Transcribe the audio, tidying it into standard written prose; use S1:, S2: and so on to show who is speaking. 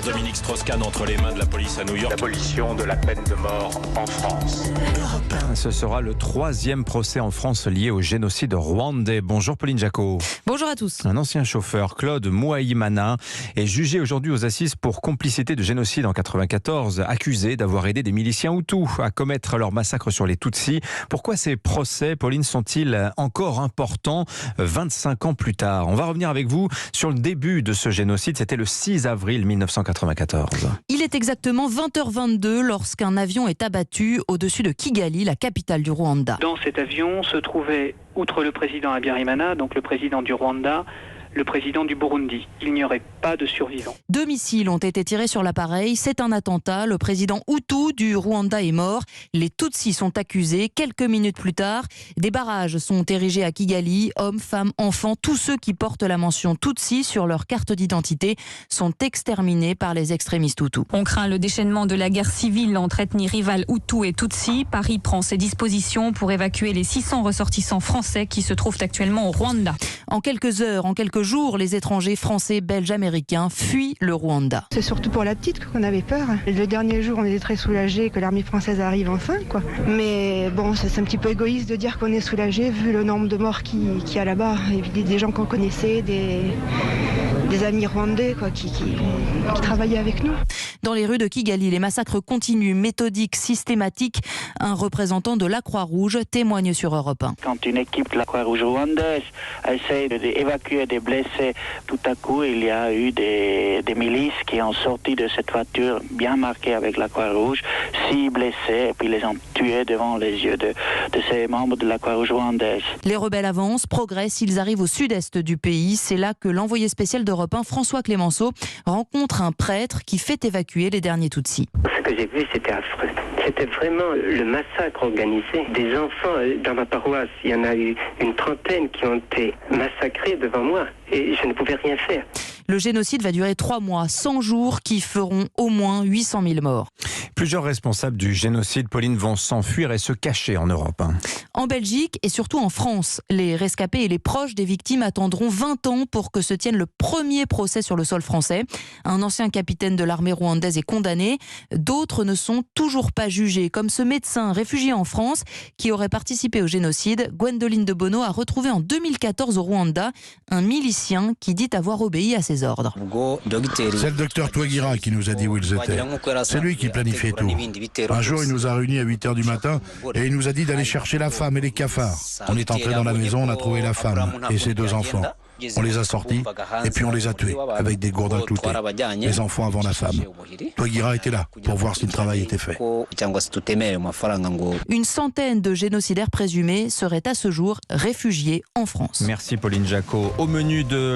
S1: Dominique Strauss-Kahn entre les mains de la police à New York.
S2: L'abolition de la peine de mort en France.
S3: Ce sera le 3e procès en France lié au génocide rwandais. Bonjour Pauline Jacot.
S4: Bonjour à tous.
S3: Un ancien chauffeur, Claude Mouaïmana, est jugé aujourd'hui aux assises pour complicité de génocide en 1994, accusé d'avoir aidé des miliciens Hutus à commettre leur massacre sur les Tutsis. Pourquoi ces procès, Pauline, sont-ils encore importants 25 ans plus tard? On va revenir avec vous sur le début de ce génocide. C'était le 6 avril 1994.
S4: Il est exactement 20h22 lorsqu'un avion est abattu au-dessus de Kigali, la capitale du Rwanda.
S5: Dans cet avion se trouvait, outre le président Habyarimana, donc le président du Rwanda, le président du Burundi. Il n'y aurait pas de survivants.
S4: 2 missiles ont été tirés sur l'appareil. C'est un attentat. Le président Hutu du Rwanda est mort. Les Tutsis sont accusés. Quelques minutes plus tard, des barrages sont érigés à Kigali. Hommes, femmes, enfants, tous ceux qui portent la mention Tutsi sur leur carte d'identité sont exterminés par les extrémistes Hutus.
S6: On craint le déchaînement de la guerre civile entre ethnies rivales Hutu et Tutsi. Paris prend ses dispositions pour évacuer les 600 ressortissants français qui se trouvent actuellement au Rwanda.
S4: En quelques heures, en quelques jours, les étrangers français, belges, américains fuient le Rwanda.
S7: C'est surtout pour la petite qu'on avait peur. Le dernier jour, on était très soulagés que l'armée française arrive enfin, quoi. Mais bon, c'est un petit peu égoïste de dire qu'on est soulagés vu le nombre de morts qu'il y a là-bas. Et des gens qu'on connaissait, des amis rwandais quoi, qui travaillaient avec nous.
S4: Dans les rues de Kigali, les massacres continuent, méthodiques, systématiques. Un représentant de la Croix-Rouge témoigne sur Europe 1.
S5: Quand une équipe de la Croix-Rouge rwandaise essaie d'évacuer des blessés, tout à coup il y a eu des milices qui ont sorti de cette voiture bien marquée avec la Croix-Rouge, 6 blessés, et puis les ont tués devant les yeux de ces membres de la Croix-Rouge rwandaise.
S4: Les rebelles avancent, progressent, ils arrivent au sud-est du pays. C'est là que l'envoyé spécial d'Europe 1, François Clémenceau, rencontre un prêtre qui fait évacuer les derniers Tutsis.
S8: Ce que j'ai vu, c'était affreux. C'était vraiment le massacre organisé. Des enfants dans ma paroisse, il y en a eu une trentaine qui ont été massacrés devant moi et je ne pouvais rien faire.
S4: Le génocide va durer 3 mois, 100 jours qui feront au moins 800 000 morts.
S3: Plusieurs responsables du génocide, Pauline, vont s'enfuir et se cacher en Europe.
S4: En Belgique et surtout en France, les rescapés et les proches des victimes attendront 20 ans pour que se tienne le premier procès sur le sol français. Un ancien capitaine de l'armée rwandaise est condamné. D'autres ne sont toujours pas jugés, comme ce médecin réfugié en France qui aurait participé au génocide. Gwendoline de Bono a retrouvé en 2014 au Rwanda un milicien qui dit avoir obéi à ses ordres.
S9: C'est le docteur Twagira qui nous a dit où ils étaient. C'est lui qui planifiait tout. Un jour, il nous a réunis à 8h du matin et il nous a dit d'aller chercher la femme et les cafards. On est entré dans la maison, on a trouvé la femme et ses 2 enfants. On les a sortis et puis on les a tués avec des gourdins cloutés. Les enfants avant la femme. Twagira était là pour voir si le travail était fait.
S4: Une centaine de génocidaires présumés seraient à ce jour réfugiés en France.
S3: Merci Pauline Jacot. Au menu de